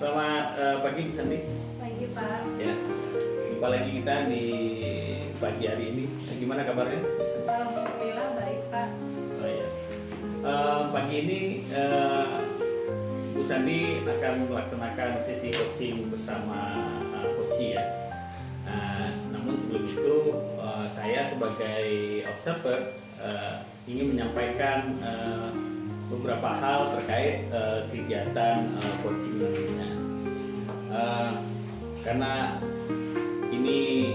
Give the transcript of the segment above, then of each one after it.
Selamat pagi Bu Santi. Pagi Pak. Ya, jumpa lagi kita di pagi hari ini. Gimana kabarnya? Alhamdulillah baik Pak. Oh ya. Pagi ini Bu Santi akan melaksanakan sesi coaching bersama Coach ya. Namun sebelum itu saya sebagai observer ingin menyampaikan beberapa hal terkait kegiatan coaching nantinya. Karena ini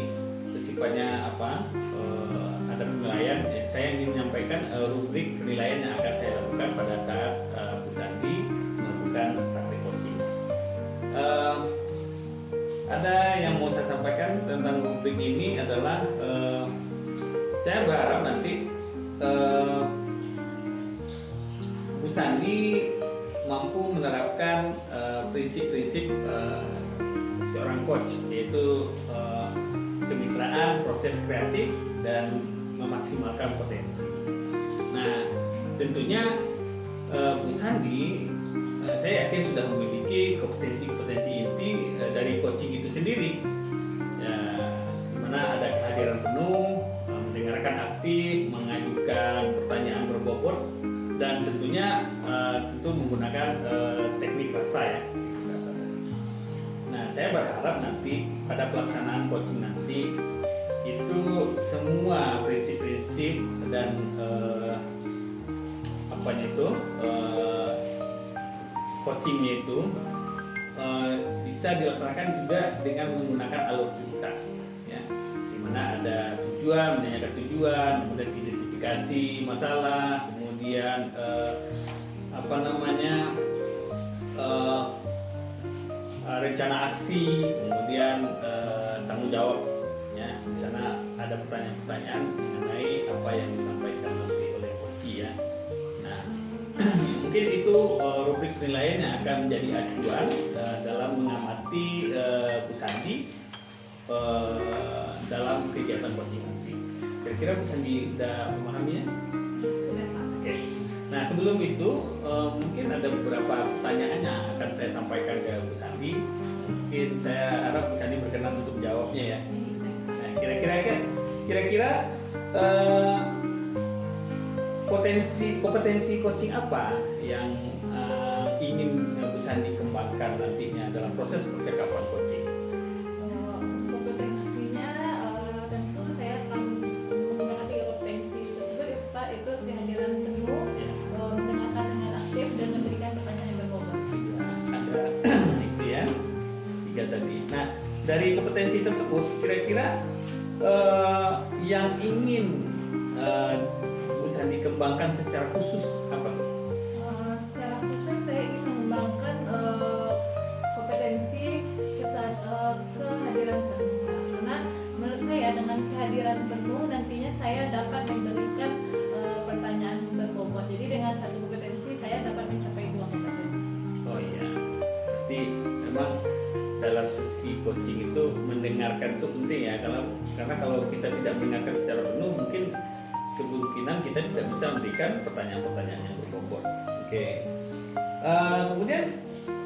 sifatnya ada penilaian, saya ingin menyampaikan rubrik penilaian yang akan saya lakukan pada saat Bu Santi melakukan praktik coaching. Ada yang mau saya sampaikan tentang rubrik ini adalah saya berharap nanti Bu Santi mampu menerapkan prinsip-prinsip seorang coach, yaitu kemitraan, proses kreatif, dan memaksimalkan potensi. Nah, tentunya Bu Santi, saya yakin sudah memiliki kompetensi-kompetensi inti dari coaching itu sendiri. Ya, dimana ada kehadiran penuh, mendengarkan aktif, mengajukan pertanyaan berbobot, dan tentunya tentu menggunakan teknik rasa ya. Nah, saya berharap nanti pada pelaksanaan coaching nanti itu semua prinsip-prinsip dan coachingnya itu bisa dilaksanakan juga dengan menggunakan alur cerita, ya, dimana ada tujuan, menanyakan tujuan, kemudian identifikasi masalah, kemudian rencana aksi, kemudian tanggung jawab. Ya, di sana ada pertanyaan-pertanyaan mengenai apa yang disampaikan nanti oleh coach ya. Nah, mungkin itu rubrik penilaian yang akan menjadi acuan dalam mengamati Bu Santi dalam kegiatan coaching nanti. Kira-kira Bu Santi sudah memahaminya? Sudah Pak. Oke. Nah, sebelum itu mungkin ada beberapa pertanyaan yang akan saya sampaikan ke Bu Santi. Mungkin saya harap Bu Santi berkenan untuk menjawabnya ya. Nah, kira-kira kompetensi coaching apa yang ingin Bu Santi kembangkan nantinya dalam proses percakapan coaching? Kompetensinya tentu saya akan menggunakan 3 kompetensi tersebut ya Pak, itu kehadiran penuh, mendengarkan dengan aktif, dan memberikan pertanyaan yang berbobot. Ada itu ya, 3 tadi. Nah, dari kompetensi tersebut kira-kira yang ingin Bu Santi kembangkan secara khusus apa tuh? Secara khusus saya ingin mengembangkan kompetensi kehadiran penuh, karena menurut saya dengan kehadiran penuh nantinya saya dapat memberikan pertanyaan berbobot. Jadi dengan 1 kompetensi saya dapat mencapai 2 kompetensi. Oh iya, berarti memang dalam sesi coaching itu mendengarkan itu penting ya, karena kalau kita tidak mendengarkan secara penuh mungkin kemungkinan kita tidak bisa memberikan pertanyaan-pertanyaan yang berbobot. Oke. Kemudian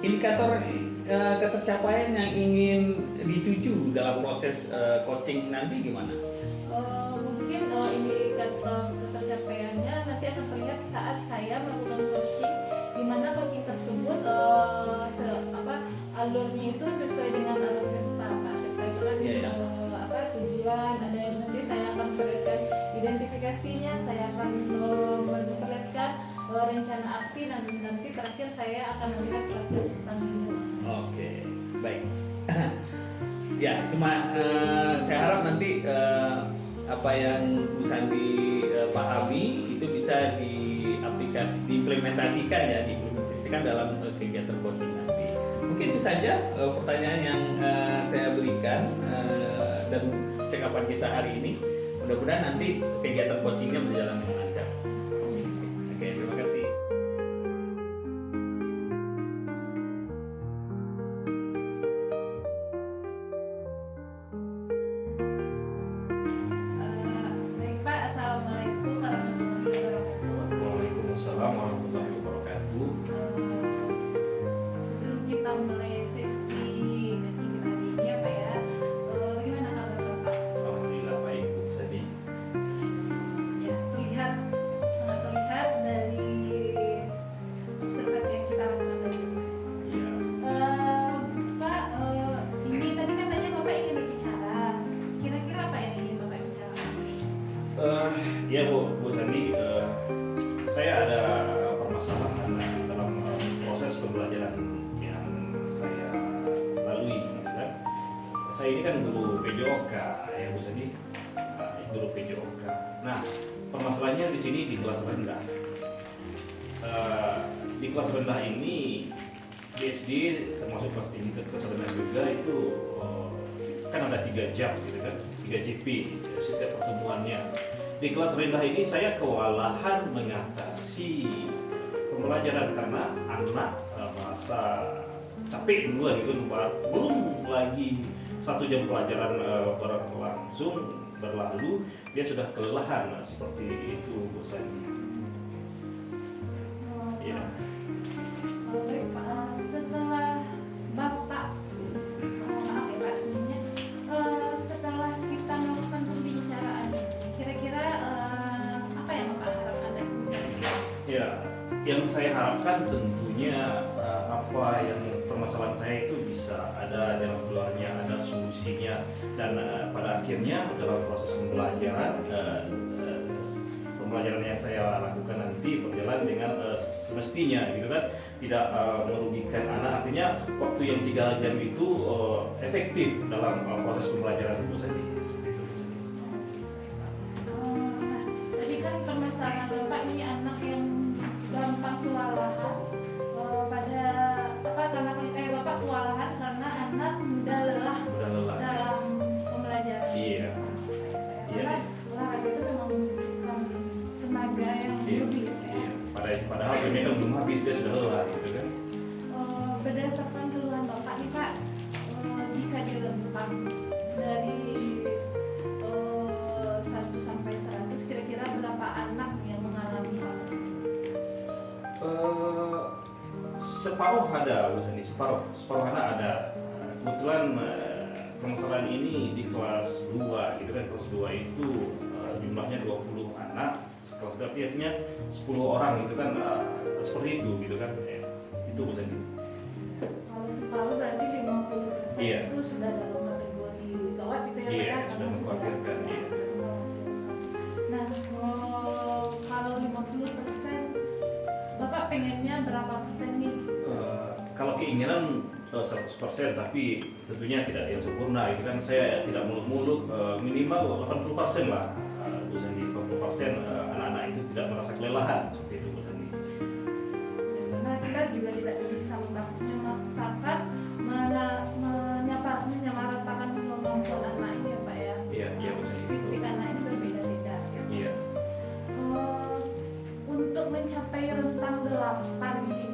indikator ketercapaian yang ingin dituju dalam proses coaching nanti gimana? Mungkin indikator ketercapaiannya nanti akan terlihat saat saya melakukan coaching, di mana coaching tersebut alurnya itu sesuai dengan alur kita Pak. Itu kan tujuan, ada yang nanti saya akan memperlihatkan identifikasinya, saya akan memperlihatkan rencana aksi, dan nanti terakhir saya akan melihat proses tanggung jawab. Oke, baik. Ya, saya harap nanti apa yang Bu Santi pahami itu bisa diimplementasikan dalam kegiatan coaching nanti. Mungkin itu saja pertanyaan yang saya berikan dan cekapan kita hari ini. Mudah-mudahan nanti kegiatan coachingnya berjalan dengan lancar. Oke, terima kasih. Baik Pak, Assalamualaikum warahmatullahi wabarakatuh. Waalaikumsalam warahmatullahi wabarakatuh. Sebelum kita mulai kan guru PJOK ya Bu Sandy, guru PJOK. Nah, permasalahannya di sini di kelas rendah. Di kelas rendah ini di SD termasuk kelas tinggi ke kelas rendah juga itu kan ada 3 jam gitu kan, 3 JP setiap pertemuannya. Di kelas rendah ini saya kewalahan mengatasi pembelajaran karena anak merasa capek duluan gitu, belum lagi 1 jam pelajaran berlalu dia sudah kelelahan seperti itu Bu Sandy. Ya. Baik Pak, setelah Bapak maaf ya Pak sebenarnya setelah kita melakukan pembicaraan kira-kira apa yang Bapak harapkan dari pembicaraan? Ya, yang saya harapkan tentunya apa yang permasalahan saya itu bisa ada jalan keluarnya, ada solusinya, dan pada akhirnya dalam proses pembelajaran yang saya lakukan nanti berjalan dengan semestinya gitu kan, tidak merugikan anak, artinya waktu yang 3 jam itu efektif dalam proses pembelajaran itu saja. Tadi kan permasalahan Bapak ini anak yang gampang kewalahan pada apa karena Bapak kewalahan karena anak mudah lelah dalam pembelajaran. Iya. Karena olahraga itu memang membutuhkan tenaga yang lebih. Padahal ini kan belum habis, dia sudah lelah gitu kan. Berdasarkan keluhan Bapak nih Pak, jika direntang dari 1 sampai 100 kira-kira berapa anak yang mengalami hal tersebut? Separuh ada Bu Sandy, separuh anak ada. Kebetulan permasalahan ini di kelas 2 gitu kan, kelas 2 itu jumlahnya 20 anak, kelas 3 artinya 10 orang gitu kan, seperti itu gitu kan. Itu Bu Sandy. Kalau separuh berarti 50% Iya. itu sudah dalam kategori gawat gitu ya Pak Iya, ya? sudah Karena mengkhawatirkan, iya. sudah mengkhawatirkan. Nah, kalau 50% Bapak pengennya berapa persen nih? Kalau keinginan 100%, tapi tentunya tidak yang sempurna itu kan. Saya tidak muluk-muluk, minimal 80% lah Bu Sandy. 80% anak-anak itu tidak merasa kelelahan seperti itu Bu Sandy. Karena kita juga tidak bisa memaksakan menyamaratakan kemampuan anak ini ya Pak ya. Iya Bu Sandy. Fisik anak ini berbeda-beda. Iya. Untuk mencapai rentang 8 ini,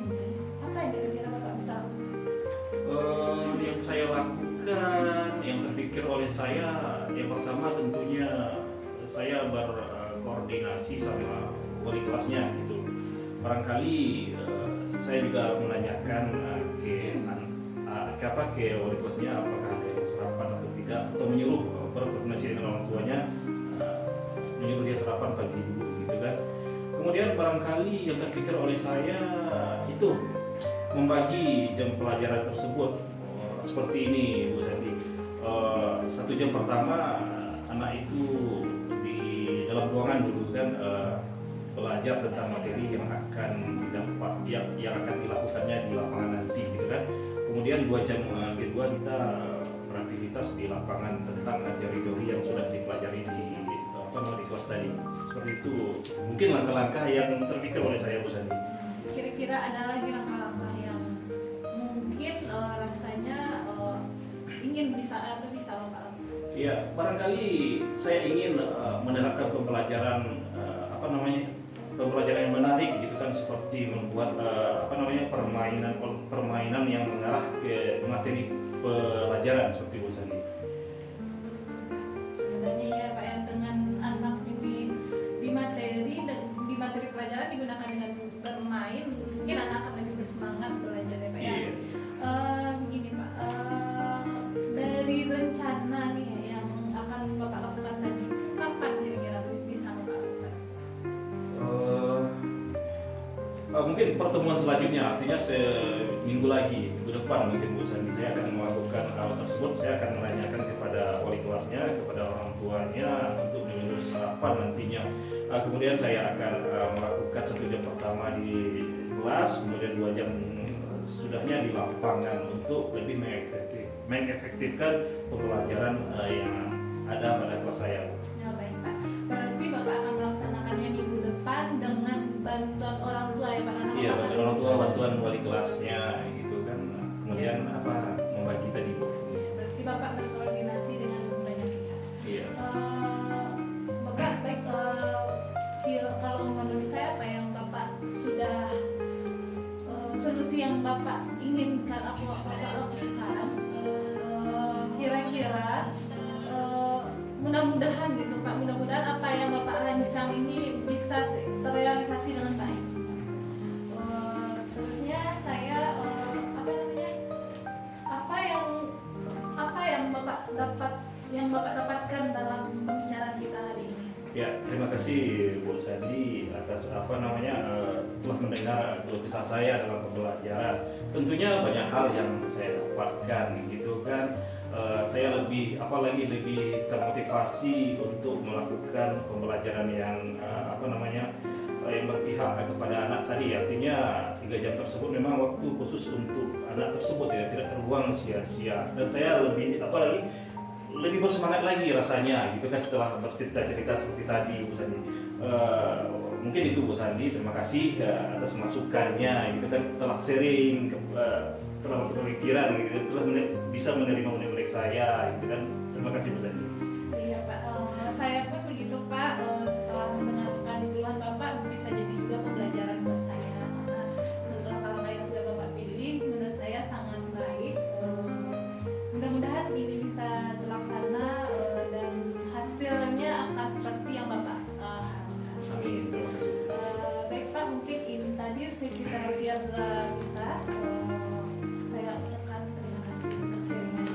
apa yang kira-kira Bapak bisa? Yang saya lakukan, yang terpikir oleh saya, yang pertama tentunya saya berkoordinasi sama wali kelasnya gitu. Barangkali saya juga menanyakan ke wali kelasnya apakah ada sarapan atau tidak, atau menyuruh berkoordinasi dengan orang tuanya, menyuruh dia sarapan pagi dulu gitu kan. Kemudian barangkali yang terpikir oleh saya itu membagi jam pelajaran tersebut seperti ini Bu Sandy. 1 jam pertama anak itu di dalam ruangan dulu kan, belajar tentang materi yang akan didapat, yang akan dilakukannya di lapangan nanti gitu kan. Kemudian 2 jam kedua kita beraktivitas di lapangan tentang teori-teori yang sudah dipelajari di kelas tadi. Seperti itu mungkin langkah-langkah yang terpikir oleh saya Bu Sandy. Kira-kira ada lagi langkah-langkah yang mungkin rasanya ingin bisa Bapak lakukan? Iya, barangkali saya ingin menerapkan pembelajaran pembelajaran yang menarik gitu kan, seperti membuat permainan yang mengarah ke materi pelajaran seperti Bu Sandy. Sebenarnya ya Pak yang dengan anak ini di materi pelajaran digunakan dengan bermain, mungkin anak akan lebih bersemangat belajar ya Pak ya. Iya. Gini Pak, dari rencana nih yang akan Bapak lakukan tadi, kapan kira-kira bisa Bapak lakukan? Mungkin pertemuan selanjutnya, artinya seminggu lagi, minggu depan mungkin Bu Sandy, saya akan melakukan hal tersebut. Saya akan menanyakan kepada wali kelasnya, kepada orang tuanya untuk menyuruh sarapan nantinya. Kemudian saya akan melakukan 1 jam pertama di kelas, kemudian 2 jam sesudahnya di lapangan untuk lebih mengefektifkan pembelajaran yang ada pada kelas saya. Ya, baik Pak. Berarti Bapak akan melaksanakannya minggu depan dengan bantuan orang tua ya Pak? Karena Iya, Bapak bantuan orang tua, bantuan wali kelasnya gitu kan. Kemudian membagi tadi. Berarti Bapak berkoordinasi dengan banyak pihak. Iya. Bapak baik, kalau menurut saya apa yang Bapak sudah solusi yang Bapak inginkan Bapak lakukan, kira-kira mudah-mudahan gitu Pak, mudah-mudahan apa yang Bapak rancang ini bisa terrealisasi dengan baik. Seterusnya saya apa yang Bapak dapatkan dalam pembicaraan kita hari ini? Ya, terima kasih Bu Sandi atas telah mendengar keluh kesah saya dalam pembelajaran. Tentunya banyak hal yang saya dapatkan gitu kan. Saya lebih termotivasi untuk melakukan pembelajaran yang yang berpihak kepada anak tadi. Artinya 3 jam tersebut memang waktu khusus untuk anak tersebut ya, tidak terbuang sia-sia. Dan saya lebih bersemangat lagi rasanya gitu kan setelah bercerita-cerita seperti tadi Bu Sandi. Mungkin itu Bu Sandi, terima kasih atas masukannya gitu kan, telah sharing, telah berpikiran gitu, telah bisa menerima murid-murid saya gitu kan. Terima kasih Bu Sandi. Iya Pak, saya pun begitu Pak. Setelah mendengarkan keluhan Bapak bisa jadi juga pembelajaran buat saya, karena setelah langkah yang sudah Bapak pilih menurut saya sangat baik. Mudah-mudahan ini bisa terlaksana dan hasilnya akan seperti yang Bapak harapkan. Amin. Terima kasih. Baik Pak, mungkin ini tadi sesi terakhir kita. Saya ucapkan terima kasih untuk sharingnya.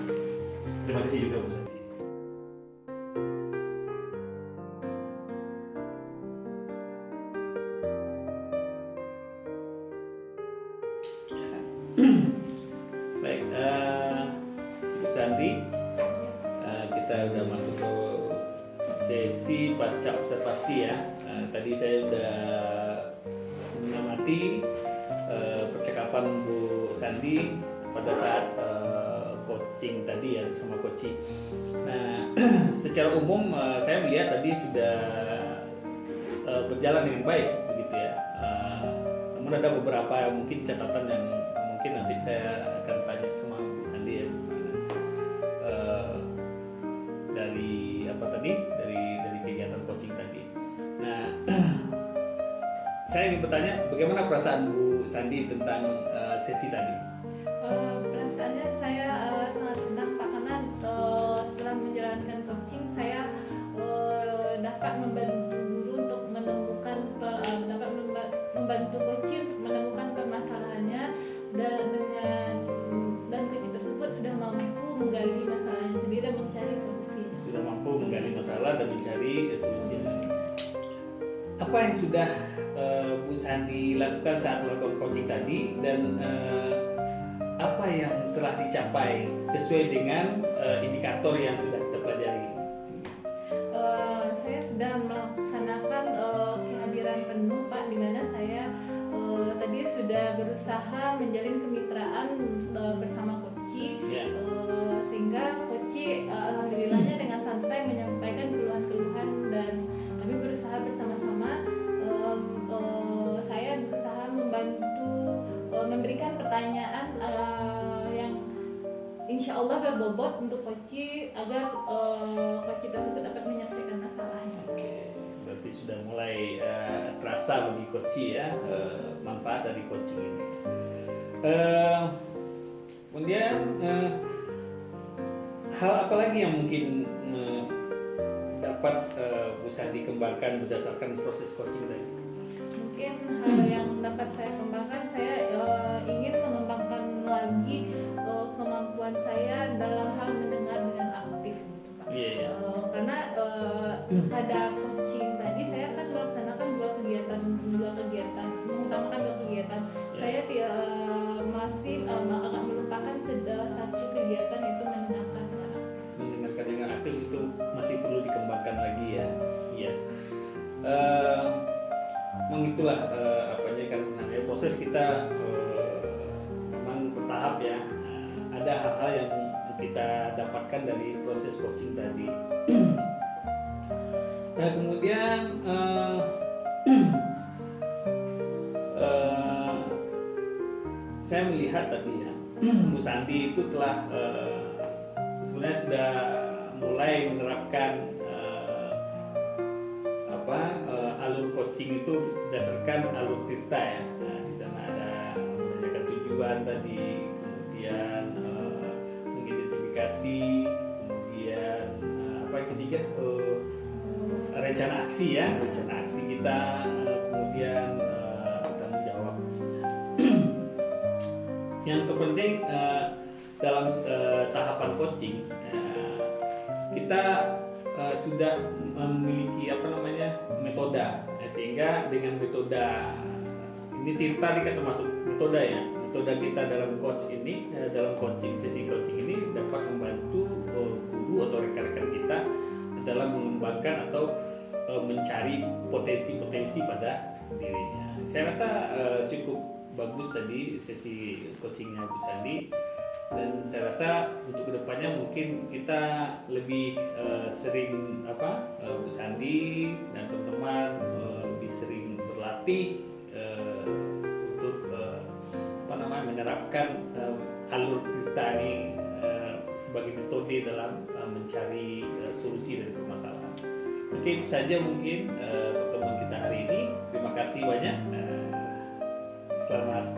Terima kasih juga Bu Sandi. Baik, Bu Sandi, kita udah masuk ke sesi pasca observasi ya. Tadi saya udah mengamati percakapan Bu Sandi pada saat coaching tadi ya, sama coaching. Nah, secara umum saya melihat tadi sudah berjalan dengan baik begitu ya. Namun ada beberapa mungkin catatan yang mungkin nanti saya akan tanya sama Bu Sandi ya. Dari apa tadi? Dari kegiatan coaching tadi. Nah, saya ingin bertanya bagaimana perasaan Bu Sandi tentang sesi tadi? Perasaannya saya sangat senang Pak, karena setelah menjalankan coaching saya dapat membantu guru untuk menemukan membantu coaching untuk menemukan permasalahannya, dan coaching tersebut sudah mampu menggali masalahnya sendiri dan mencari solusi. Sudah mampu menggali masalah dan mencari solusinya. Apa yang sudah Bu Sandi lakukan saat melakukan coaching tadi, dan apa yang telah dicapai sesuai dengan indikator yang sudah kita pelajari? Saya sudah melaksanakan kehadiran penuh Pak, di mana saya tadi sudah berusaha menjalin kemitraan bersama Koci, sehingga Koci alhamdulillahnya dengan santai menyampaikan keluhan-keluhan, dan kami berusaha bersama-sama. Saya berusaha membantu memberikan pertanyaan yang insya Allah berbobot untuk Koci, agar Koci tersebut dapat menyelesaikan masalahnya. Oke, berarti sudah mulai terasa bagi Koci ya, manfaat dari coaching ini. Kemudian hal apa lagi yang mungkin dapat Bu Sandi kembangkan berdasarkan proses coaching tadi? Mungkin hal yang dapat saya kembangkan, saya ingin mengembangkan lagi kemampuan saya dalam hal mendengar dengan aktif gitu Pak. Karena pada coaching tadi saya kan melaksanakan dua kegiatan, mengutamakan dua kegiatan. Saya masih agak melupakan satu kegiatan, yaitu mendengarkan dengan aktif. Mendengarkan dengan aktif itu masih perlu dikembangkan lagi ya. Iya. Memang itulah kan namanya proses kita ada hal-hal yang kita dapatkan dari proses coaching tadi. Nah kemudian saya melihat tadi ya, Bu Santi itu telah sebenarnya sudah mulai menerapkan alur coaching itu berdasarkan alur tirta ya. Nah, di sana ada menanyakan tujuan tadi, kemudian mengidentifikasi, kemudian apa yang ketiga rencana aksi ya, rencana aksi kita, kemudian bertanggung jawab. Yang terpenting dalam tahapan coaching kita sudah memiliki metode sehingga dengan metode ini tirta kita termasuk metode ya, metode kita dalam dalam sesi coaching ini dapat membantu guru atau rekan-rekan kita dalam mengembangkan atau mencari potensi-potensi pada dirinya. Saya rasa cukup bagus tadi sesi coachingnya Bu Sandi. Dan saya rasa untuk kedepannya mungkin kita lebih sering Bu Sandi dan teman-teman lebih sering berlatih untuk menerapkan alur tirta ini sebagai metode dalam mencari solusi dari permasalahan. Oke, itu saja mungkin pertemuan kita hari ini. Terima kasih banyak. Selamat